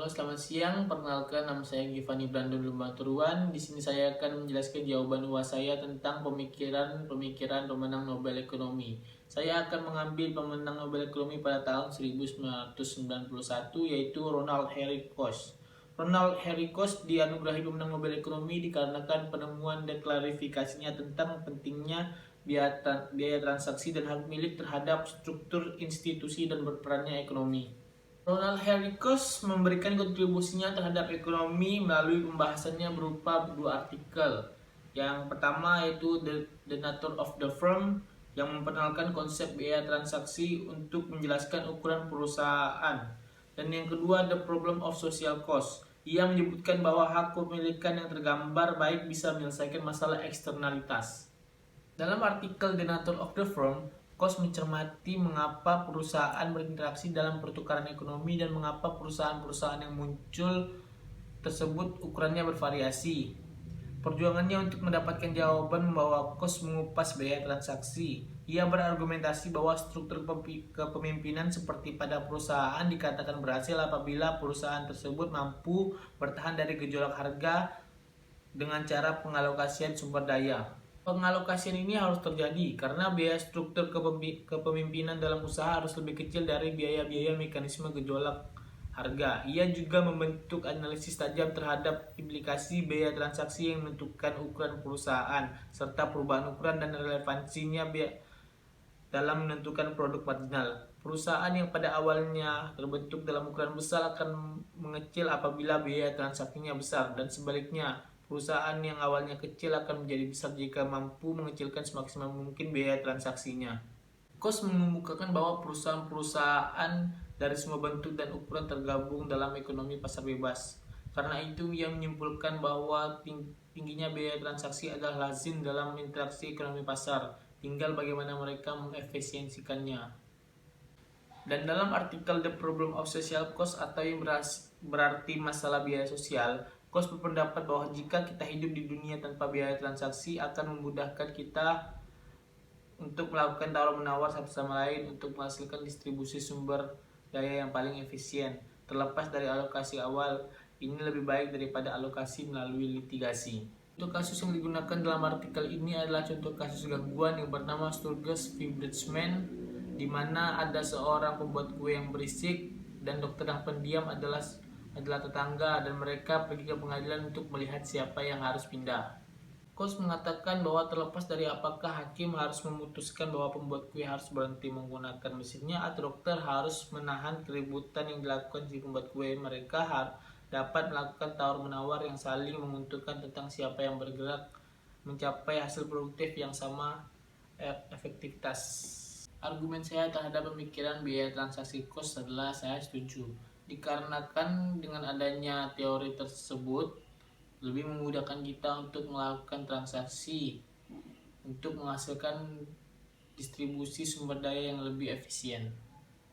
Halo, selamat siang. Perkenalkan, nama saya Giovanni Brandon Lumbaturuan. Di sini saya akan menjelaskan jawaban UAS saya tentang pemikiran pemenang Nobel Ekonomi. Saya akan mengambil pemenang Nobel Ekonomi pada tahun 1991, yaitu Ronald Henry Coase. Ronald Henry Coase dianugerahi pemenang Nobel Ekonomi dikarenakan penemuan dan klarifikasinya tentang pentingnya biaya transaksi dan hak milik terhadap struktur institusi dan berperannya ekonomi. Ronald Henry Coase memberikan kontribusinya terhadap ekonomi melalui pembahasannya berupa dua artikel. Yang pertama yaitu The Nature of the Firm, yang memperkenalkan konsep biaya transaksi untuk menjelaskan ukuran perusahaan. Dan yang kedua, The Problem of Social Cost. Ia menyebutkan bahwa hak kepemilikan yang tergambar baik bisa menyelesaikan masalah eksternalitas. Dalam artikel The Nature of the Firm, Coase mencermati mengapa perusahaan berinteraksi dalam pertukaran ekonomi dan mengapa perusahaan-perusahaan yang muncul tersebut ukurannya bervariasi. Perjuangannya untuk mendapatkan jawaban membawa Coase mengupas biaya transaksi. Ia berargumentasi bahwa struktur kepemimpinan seperti pada perusahaan dikatakan berhasil apabila perusahaan tersebut mampu bertahan dari gejolak harga dengan cara pengalokasian sumber daya. Pengalokasian ini harus terjadi karena biaya struktur kepemimpinan dalam usaha harus lebih kecil dari biaya-biaya mekanisme gejolak harga. Ia juga membentuk analisis tajam terhadap implikasi biaya transaksi yang menentukan ukuran perusahaan, serta perubahan ukuran dan relevansinya dalam menentukan produk marginal. Perusahaan yang pada awalnya terbentuk dalam ukuran besar akan mengecil apabila biaya transaksinya besar, dan sebaliknya, perusahaan yang awalnya kecil akan menjadi besar jika mampu mengecilkan semaksimal mungkin biaya transaksinya. Coase mengemukakan bahwa perusahaan-perusahaan dari semua bentuk dan ukuran tergabung dalam ekonomi pasar bebas. Karena itu, ia menyimpulkan bahwa tingginya biaya transaksi adalah lazim dalam interaksi ekonomi pasar, tinggal bagaimana mereka mengefisiensikannya. Dan dalam artikel The Problem of Social Cost, atau yang berarti masalah biaya sosial, Coase berpendapat bahwa jika kita hidup di dunia tanpa biaya transaksi akan memudahkan kita untuk melakukan tawar-menawar satu sama lain untuk menghasilkan distribusi sumber daya yang paling efisien. Terlepas dari alokasi awal, ini lebih baik daripada alokasi melalui litigasi. Untuk kasus yang digunakan dalam artikel ini adalah contoh kasus gangguan yang bernama Sturges Fiebredsman, di mana ada seorang pembuat kue yang berisik dan dokter yang pendiam adalah tetangga, dan mereka pergi ke pengadilan untuk melihat siapa yang harus pindah. Coase mengatakan bahwa terlepas dari apakah hakim harus memutuskan bahwa pembuat kue harus berhenti menggunakan mesinnya atau dokter harus menahan keributan yang dilakukan si pembuat kue, mereka dapat melakukan tawar-menawar yang saling menguntungkan tentang siapa yang bergerak mencapai hasil produktif yang sama efektivitas. Argumen saya terhadap pemikiran biaya transaksi Coase adalah saya setuju. Dikarenakan dengan adanya teori tersebut lebih memudahkan kita untuk melakukan transaksi untuk menghasilkan distribusi sumber daya yang lebih efisien.